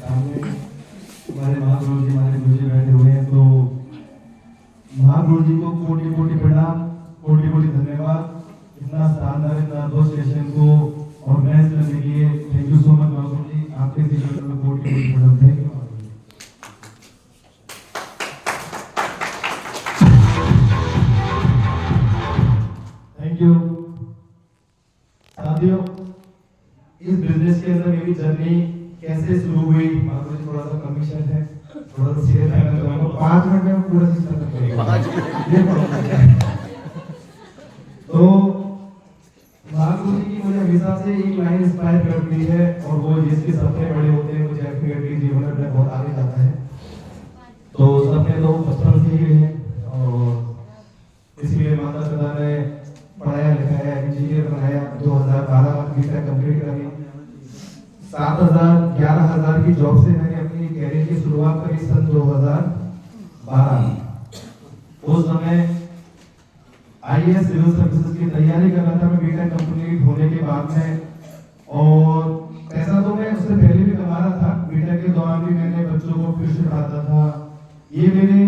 सामने हमारे महागुरु जी बैठे हुए हैं, तो महागुरु जी को कोटि कोटि प्रणाम, कोटि कोटि धन्यवाद इतना शानदार इतना 2 सेशन को ऑर्गेनाइज करने के लिए। Thank you so much Mahaguru जी, आपके जीवन में कोटि कोटि प्रणाम। Thank you. थैंक यू साथियों, इस बिजनेस के अंदर मेरी जर्नी कैसे शुरू हुई, महागुरु जी थोड़ा सा कमीशन है, थोड़ा सा सीरियस रहना चाहूंगा। 5 मिनट में पूरा सिस्टम खत्म करेंगे। 5 मिनट तो महागुरु जी की मुझे हमेशा से एक लाइन इंस्पायर करती है, और वो जिसके सपने बड़े होते हैं वो डेफिनेटली जीवन में बहुत आगे जाता है। तो सपने तो बचपन से ही रहे हैं, और इसलिए माता पिता ने पढ़ाया लिखाया, इंजीनियर बनाया। 2012 में बीटेक कंप्लीट करी। 11,000 की जॉब से मैंने अपनी कैरियर की शुरुआत करी सन 2012 में। उस समय आईएएस सिविल सर्विसेज की तैयारी कर रहा था मैं बीटेक कंप्लीट होने के बाद में, और पैसा तो मैं उससे पहले भी कमा रहा था। बीटेक के दौरान भी मैंने बच्चों को ट्यूशन पढ़ाता था। ये मेरे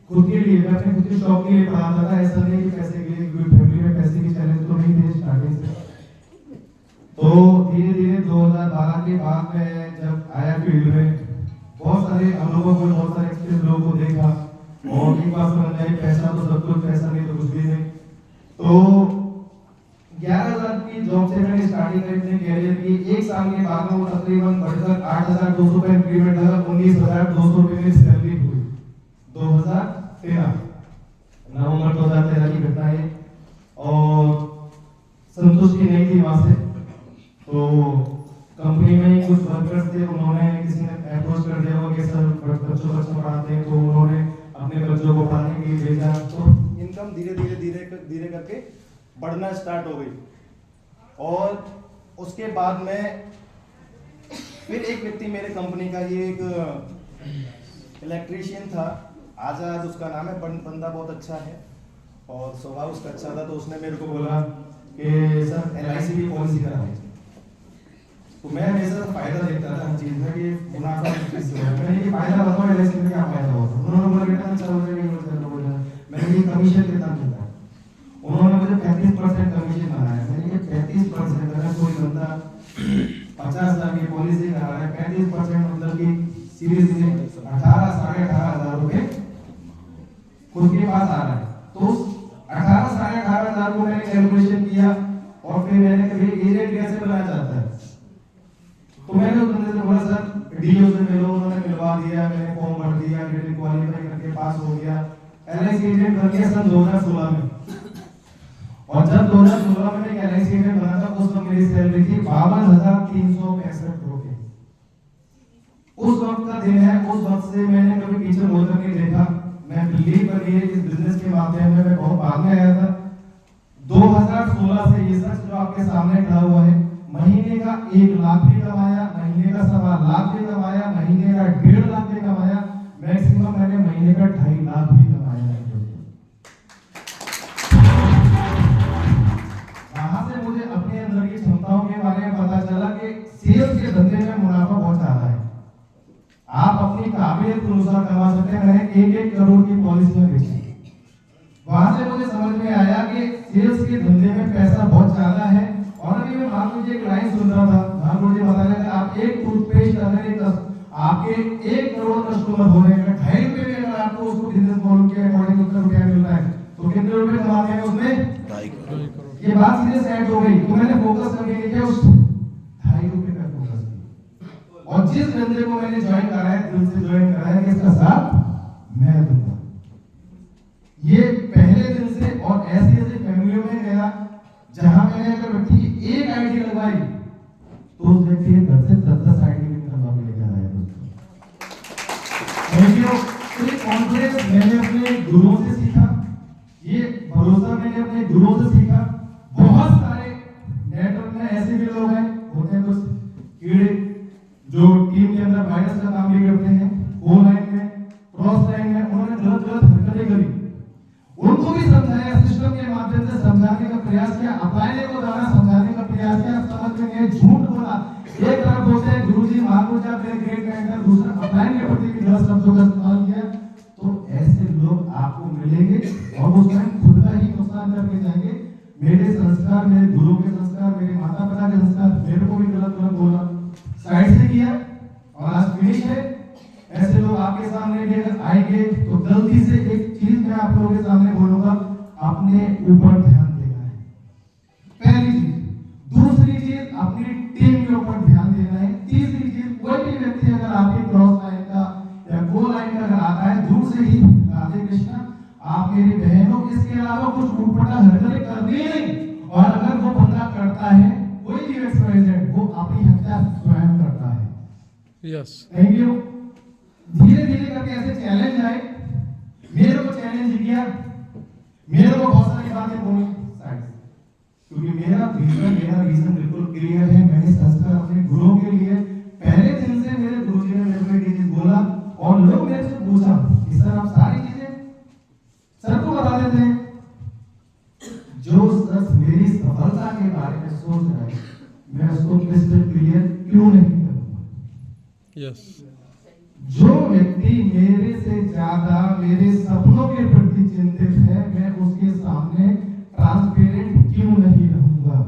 खुद के लिए, मैं अपने खुद के शौक के लिए पढ़ाता था, ऐसा नहीं कि पैसे के लिए। कोई फैमिली में पैसे की चैलेंज तो नहीं थे स्टार्टिंग से। तो धीरे धीरे 2012 के बाद में जब आया फील्ड में, बहुत सारे हम लोगों को, बहुत सारे एक्सपीरियंस लोगों को देखा, और एक बात समझ आई, पैसा तो सब कुछ, पैसा नहीं तो कुछ भी नहीं। तो 11,000 की जॉब से मैंने स्टार्टिंग करी अपने कैरियर की। 1 साल के बाद में वो तकरीबन बढ़कर 8,200 रुपए इंक्रीमेंट लगा, 19,200 रुपए मेरी सैलरी हुई 2013 नवंबर 2013 की घटना है। और संतुष्टि नहीं थी वहां से, तो कंपनी में ही कुछ वर्कर्स थे, उन्होंने किसी ने अप्रोच कर दिया हो कि सर बच्चों को पढ़ाते हैं, तो उन्होंने अपने बच्चों को पढ़ाने के लिए भेजा। तो इनकम धीरे करके बढ़ना स्टार्ट हो गई। और उसके बाद में फिर एक व्यक्ति मेरे कंपनी का, ये एक इलेक्ट्रीशियन था, आजाद उसका नाम है, बंदा बहुत अच्छा है और स्वभाव उसका अच्छा था। तो उसने मेरे को बोला कि सर LIC की पॉलिसी करा दीजिए। तो मैं हमेशा फायदा देखता था हर चीज में कि मुनाफा किस में, मैंने ये फायदा बताओ LIC में क्या फायदा होता है। उन्होंने बोला बेटा अच्छा हो जाएगा, मैंने ये कमीशन कितना मिलता है, उन्होंने मुझे 35% कमीशन बनाया। मैंने ये 35%, अगर कोई बंदा 50,000 की पॉलिसी करा रहा है, 35% मतलब कि सीरीज 18 साढ़े 18,000 रुपए खुद के पास आ रहा है। तो 18 साढ़े 18,000 को मैंने कैलकुलेशन किया, और फिर मैंने कभी एजेंट कैसे बनाया जाता है, तो मैंने उस बंदे से बोला सर डीओ से मिलो। उन्होंने मिलवा दिया, मैंने फॉर्म भर दिया, रिटन क्वालीफाई करके पास हो गया। LIC एजेंट बन गया सन 2016 में। और जब 2016 में मैं LIC एजेंट बना था, उस वक्त मेरी सैलरी थी 52,365 रुपए। उस वक्त का दिन है, उस वक्त से मैंने कभी पीछे मुड़कर नहीं देखा। मैं बिलीव करिए इस बिजनेस के माध्यम में मैं बहुत बाद में आया था। 2016 से ये शख्स जो आपके सामने खड़ा हुआ है, महीने का 1 लाख भी कमाया, महीने का 1.25 लाख भी कमाया, महीने का 1.5 लाख भी कमाया, मैक्सिमम मैंने महीने का 2.5 लाख भी कमाया है। वहां से मुझे अपने अंदर की क्षमताओं के बारे में पता चला कि सेल्स के धंधे में मुनाफा बहुत ज्यादा है। आप अपनी काबिलियत के अनुसार कमा सकते हैं। मैंने 1-1 करोड़ की पॉलिसियां बेची। वहां से मुझे समझ में आया कि सेल्स के धंधे में पैसा बहुत ज्यादा है। और अभी मैं महागुरु जी एक लाइन सुन रहा था, महागुरु जी बता रहे थे आप एक टूथपेस्ट अगर आपके 1 करोड़ कस्टमर होने का 2.5 रुपए में अगर आपको उसको बिजनेस मॉडल के अकॉर्डिंग उत्तर रुपया मिल रहा है, तो कितने रुपए कमाते हैं उसमें? 2.5 करोड़। ये बात सीधे सेट हो गई। तो मैंने फोकस करके किया उस 2.5 रुपए पे फोकस किया, और जिस बंदे को मैंने ज्वाइन कराया, दिल से ज्वाइन कराया कि इसका साथ मैं दूंगा, ये पहले दिन से। और ऐसी ऐसी फैमिलियों में गया जहां मैंने अगर व्यक्ति की एक आईडी लगवाई, तो उस व्यक्ति के घर से 10-10 आईडी निकलवा के लेकर आया। दोस्तों कॉन्फिडेंस मैंने अपने गुरुओं से सीखा, ये भरोसा मैंने अपने गुरुओं से सीखा। बहुत सारे नेटवर्क में ऐसे भी लोग हैं, होते हैं कुछ कीड़े जो टीम के अंदर वायरस का काम भी करते हैं, ऑनलाइन में क्रॉस लाइन में उन्होंने गलत हरकतें करी, उनको भी समझाया, सिस्टम के माध्यम से समझाने का प्रयास किया, अपायने को द्वारा समझाने का प्रयास किया। समझ में झूठ बोला। एक तरफ बोलते हैं गुरुजी महागुरु जी आप ग्रेट मेंटर मेरे संस्कार, मेरे गुरु के संस्कार, मेरे माता पिता के संस्कार, मेरे को भी गलत गलत बोला, साइड से किया और आज फिनिश है। ऐसे लोग आपके सामने भी अगर आएंगे तो गलती से एक चीज मैं आप लोगों के सामने बोलूंगा, अपने ऊपर ध्यान देना है, पहली चीज। दूसरी चीज, अपनी टीम के ऊपर ध्यान देना है। तीसरी चीज, कोई भी व्यक्ति अगर आपके क्रॉस लाइन का या गोल लाइन का अगर आता है, दूर से ही राधे कृष्णा आप मेरी बहनों, इसके अलावा कुछ ऊटपटा हरकतें करनी नहीं। और अगर वो बंदा करता है कोई भी एक्सपेरिमेंट, वो अपनी हत्या स्वयं करता है। Yes, thank you. धीरे धीरे करके ऐसे चैलेंज आए, मेरे को चैलेंज किया, मेरे को बहुत सारी बातें बोली साइड, क्योंकि मेरा रीजन बिल्कुल क्लियर है। मैंने संस्कार अपने गुरुओं के लिए पहले दिन से, मेरे गुरुजी ने मेरे को एक चीज बोला और लोग मेरे से पूछा कि सर आप सारी चीजें सर को बता देते हैं। जो शख्स मेरी सफलता के बारे में सोच रहा है, मैं उसको क्रिस्टल क्लियर क्यों नहीं करूंगा? यस, जो व्यक्ति मेरे से ज्यादा मेरे सपनों के प्रति चिंतित है, मैं उसके सामने ट्रांसपेरेंट क्यों नहीं रहूंगा?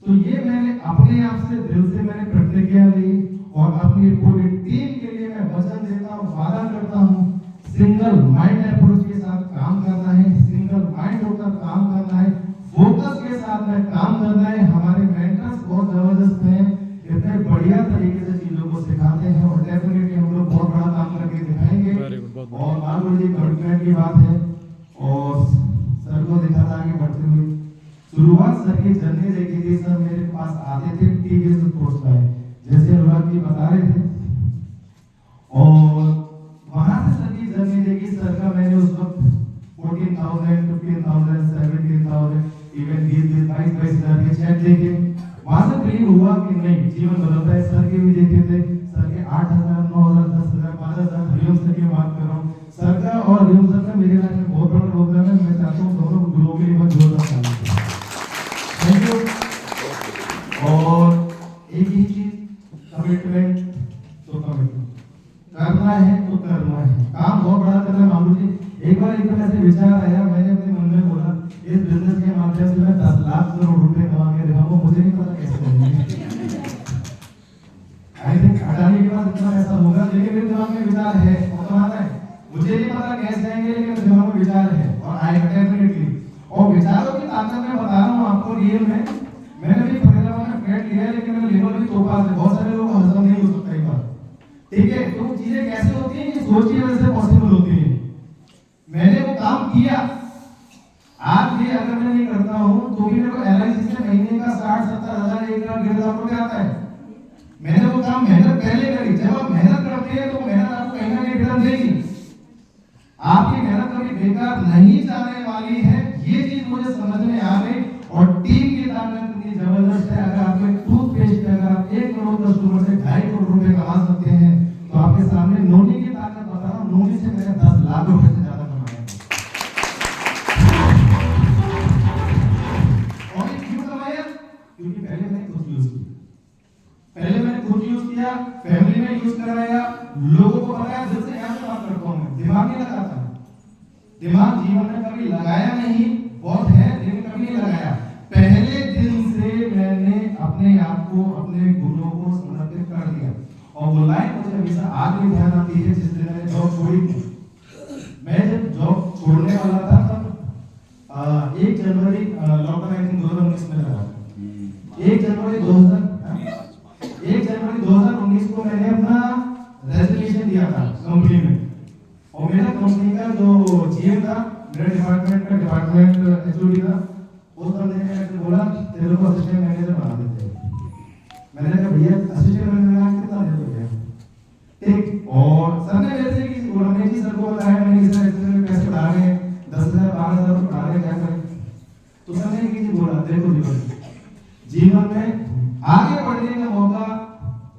तो ये मैंने अपने आप से, दिल से मैंने प्रतिज्ञा ली और अपनी पूरी टीम के लिए मैं वचन देता हूँ, वादा करता हूँ, सिंगल माइंड अप्रोच के साथ काम करना है, सिंगल माइंड होकर काम करना है, फोकस के साथ में काम करना है। हमारे मेंटर्स बहुत जबरदस्त हैं, इतने बढ़िया तरीके से चीजों को सिखाते हैं और डेफिनेटली हम लोग बहुत बड़ा काम करके दिखाएंगे। और मान लो जी कमिटमेंट की बात है और सर को देखा था आगे बढ़ते हुए। शुरुआत सर की जर्नी देखी थी, सर मेरे पास आते थे टीवी स्पोर्ट्स में, जैसे अनुराग जी बता रहे थे, और वहां से सर की जर्नी देखी। सर का मैंने उस वक्त 14,000, 15,000, 17,000, इवन 22,000 के चेक देखे। वहां से बिलीव हुआ कि नहीं, जीवन बदलता है। सर के भी देखे थे, सर के 8,000, 9,000, 10,000, 5,000, हरिओम सर की बात कर रहा हूँ। सर का और हरिओम सर का मेरे लाइफ में बहुत बड़ा योगदान है। मैं चाहता हूँ दोनों गुरुओं के लिए बहुत जोरदार ताली दें। Thank you. और एक ही चीज, कमिटमेंट तो कमिटमेंट, करना है तो करना है, काम बहुत बड़ा करना है। मामू जी एक बार एकदम ऐसे विचार आया, मैंने अपने मन में बोला इस बिजनेस के माध्यम से मैं 10 लाख करोड़ रुपए कमा के दिखाऊंगा। मुझे नहीं पता कैसे करूंगा, आई थिंक अडानी के पास इतना पैसा होगा, लेकिन मेरे दिमाग में विचार है और कमाना है। मुझे नहीं पता कैसे आएंगे, लेकिन दिमाग में विचार है और आएगा डेफिनेटली। और विचारों की ताकत मैं बता रहा हूँ आपको रियल में। मैंने भी फरीदाबाद में फ्लैट लिया है, लेकिन मेरा लेवल भी तोपा है। बहुत सारे लोगों का हजम नहीं हो सकता एक बार, ठीक है? तो चीजें कैसे होती हैं, ये सोच की वजह से पॉसिबल होती है। मैंने वो काम किया, आज भी अगर मैं नहीं करता हूँ तो भी मेरे को एलआईसी से महीने का 60-70 हजार, 1 लाख, 1.5 लाख रुपए आता है। मैंने वो काम मेहनत पहले करी। जब आप मेहनत करते हैं तो मेहनत आपको कहीं ना कहीं रिटर्न देगी। आपकी मेहनत कभी बेकार नहीं जाने वाली है, ये चीज मुझे समझ में आ गई। और टीम की ताकत इतनी जबरदस्त है। अगर आपके टूथपेस्ट अगर आप 1 करोड़ कस्टमर से 2.5 करोड़ रुपए कमा सकते हैं, तो आपके सामने नोनी की ताकत बता रहा हूँ। नोनी से मैंने 10 लाख रुपए से ज्यादा कमाया। और ये क्यों कमाया? क्योंकि पहले मैंने खुद यूज किया, पहले मैंने खुद यूज किया, फैमिली में यूज कराया, लोगों को बताया। दिल से यहाँ से बात करता हूँ मैं, दिमाग नहीं लगाता। दिमाग जीवन में कभी लगाया नहीं, बहुत है लेकिन कभी नहीं लगाया। पहले दिन से मैंने अपने आप को, अपने गुरुओं को समर्पित कर दिया। और वो लाइन मुझे हमेशा आज भी ध्यान आती है। जिस दिन मैंने जॉब छोड़ी थी, मैं जब जॉब छोड़ने वाला था तब 1 जनवरी लॉकडाउन आई थिंक 2019 में लगा। 1 जनवरी 2019 को मैंने अपना रेजिग्नेशन दिया था कंपनी में। और मेरा कंपनी का जो जीएम था, मेरे डिपार्टमेंट का डिपार्टमेंट एचओडी था, उस बंदे ने मुझे बोला तेरे को असिस्टेंट मैनेजर बना देते हैं। मैंने कहा भैया असिस्टेंट मैनेजर कितना दे दोगे? ठीक। और सर ने वैसे ही बोला, मैंने जी सर को बताया, मैंने इस तरह में पैसे बढ़ा रहे हैं, 10,000 12,000 रुपए बढ़ा रहे हैं, क्या करें? तो सर ने एक चीज बोला, देखो जीवन में आगे बढ़ने का मौका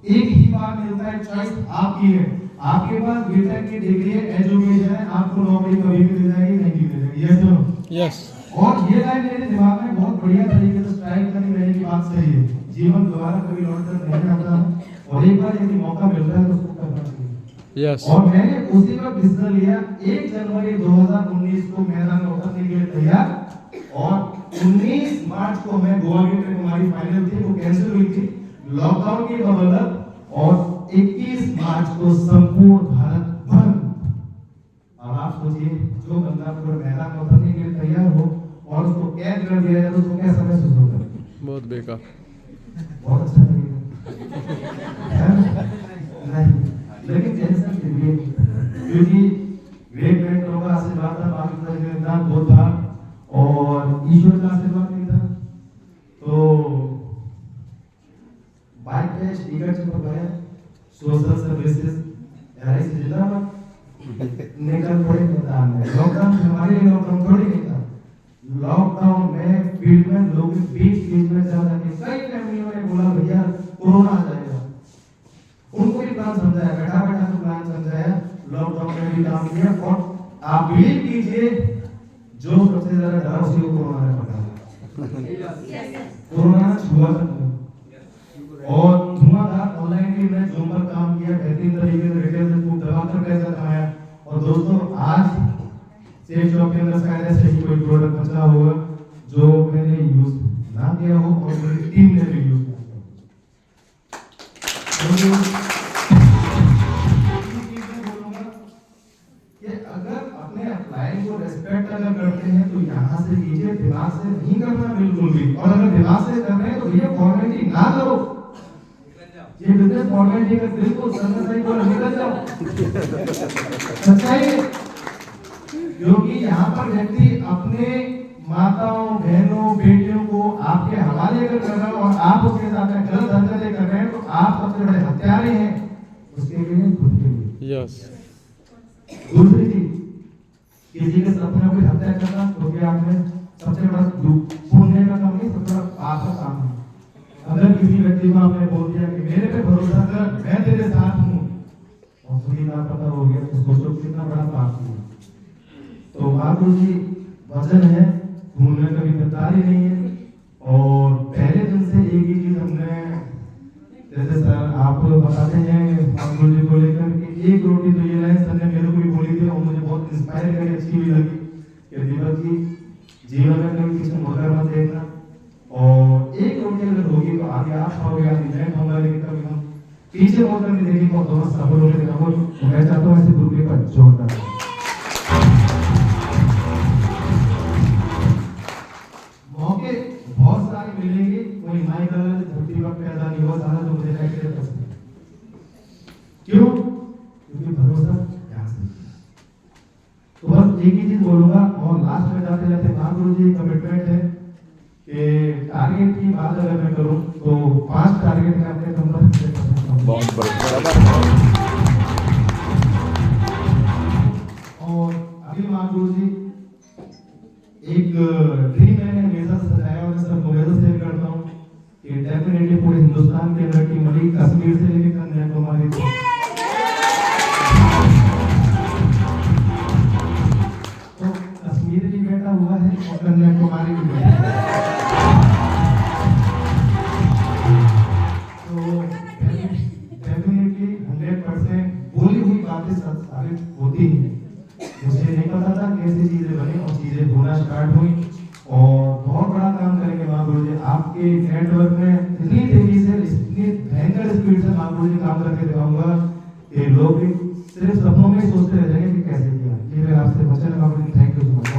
एक ही बार मिलता है, चॉइस आपकी है। आपके पास बीटेक की डिग्री है, एजुकेशन है, आपको नौकरी कभी भी मिल जाएगी, नहीं भी मिल जाएगी। Yes no? यस। और ये लाइन मेरे दिमाग में बहुत बढ़िया तरीके से स्ट्राइक करनी, मेरी की बात सही है। जीवन दोबारा कभी लौट कर नहीं आता और एक बार यदि मौका मिल रहा है तो उसको करना चाहिए। यस। और मैंने उसी वक्त डिसीजन लिया। 1 जनवरी 2019 को मैदान में उतरने के लिए तैयार। और 19 मार्च को हमें गोवा की ट्रिप हमारी फाइनल थी, वो कैंसिल हुई थी लॉकडाउन की बदौलत, और 21 मार्च को संपूर्ण भारत बंद। अब आप सोचिए, जो बंदा पूरे मैदान में उतरने के लिए तैयार हो और उसको कैद कर दिया जाए तो उसको कैसा महसूस होगा? बहुत बेकार, बहुत अच्छा लगेगा नहीं, लेकिन टेंशन के लिए, क्योंकि ग्रेट मेंटरों का आशीर्वाद था, पाकिस्तान के निदान वो था और ईश्वर का आशीर्वाद नहीं था। तो बाइक पे स्टिकर चिपकाया, सोशल सर्विसेज एलआईसी जिंदाबाद, निकल पड़े मैदान में। लॉकडाउन हमारे लिए लॉकडाउन थोड़ी नहीं था, लॉकडाउन में फील्ड में लोग बीच में जाकर के कई फैमिलियों ने बोला भैया कोरोना आ जाएगा, उनको भी प्लान समझाया, बैठा बैठा तो प्लान समझाया, लॉकडाउन में भी काम किया। और आप बिलीव कीजिए, जो सबसे ज्यादा डर उसी को कोरोना ने पकड़ा, कोरोना छुआ तक, और धुआंधार ऑनलाइन भी मैं जूम पर काम किया, बेहतरीन तरीके से रिटेल से खूब दबाकर पैसा कमाया। और दोस्तों आज सेफ शॉप के अंदर शायद ऐसे ही कोई प्रोडक्ट बचा होगा जो मैंने यूज ना किया हो और मेरी टीम ने भी यूज किया हो। कि अगर अपने अप्लाई को रेस्पेक्ट अगर करते हैं तो यहाँ से कीजिए, दिमाग से नहीं करना बिल्कुल भी। और अगर दिमाग से कर रहे हैं तो भैया फॉर्मेलिटी ना करो, ये बिजनेस फॉर्मेलिटी का बिल्कुल सही को निकल जाओ, सच्चाई है। क्योंकि यहाँ पर व्यक्ति अपने माताओं, बहनों, बेटियों को आपके हवाले कर रहा है और आप उसके साथ गलत हरकतें कर रहे हैं, तो आप सबसे बड़े हत्यारे हैं उसके लिए, खुद के लिए। यस। दूसरी चीज, किसी के सपने कोई हत्या करना क्योंकि आपने सबसे बड़ा पुण्य का काम नहीं, सबसे बड़ा पाप का काम है। अगर किसी व्यक्ति को आपने बोल दिया कि मेरे पे भरोसा कर, मैं तेरे साथ हूँ, और खुद ही लापता हो गया, तो सोचो कितना बड़ा पाप हुआ। तो महाप्रभु जी वचन है, खून में कभी गद्दारी नहीं है। और पहले दिन से एक ही चीज हमने, जैसे सर आप बताते हैं महाप्रभु जी को लेकर कि एक रोटी तो ये लाइन सर ने मेरे को भी बोली थी और मुझे बहुत इंस्पायर करी, अच्छी भी लगी कि दीपक जी जीवन में कभी किसी मगर मत देखना, और एक रोटी अगर होगी तो आगे आप खाओगे, आगे मैं खाऊंगा, लेकिन कभी हम पीछे होकर नहीं देखेंगे और दोनों सफल होकर देखा। तो मैं चाहता हूँ ऐसे ग्रुप पर जोड़ना। मौके बहुत सारे मिलेंगे, कोई माई का धरती पर पैदा नहीं हुआ सारा, जो मुझे लेकर कर सकते। क्यों? क्योंकि भरोसा यहाँ से। तो बस एक ही चीज बोलूंगा और लास्ट में जाते जाते महाप्रभु जी कमिटमेंट है कि टारगेट की बात अगर मैं करूं तो 5 टारगेट में अपने नंबर बहुत बढ़िया। और अभी महाप्रभु जी एक ड्रीम मैंने हमेशा सजाया और सब हमेशा शेयर करता हूँ कि डेफिनेटली पूरे हिंदुस्तान के अंदर की मरी कश्मीर से लेकर कन्याकुमारी तक, तो कश्मीर भी बेटा हुआ है और कन्याकुमारी भी बेटा। तो डेफिनेटली 100% बोली हुई बातें साबित होती हैं। मुझे नहीं पता था कैसी चीजें बनी और चीजें होना स्टार्ट हुई, और बहुत बड़ा काम करेंगे महाप्रभु जी। आपके नेटवर्क में इतनी तेजी से, इतनी भयंकर स्पीड से महाप्रभु जी काम करके दिखाऊंगा कि लोग सिर्फ सपनों में सोचते रह जाएंगे कि कैसे किया। ये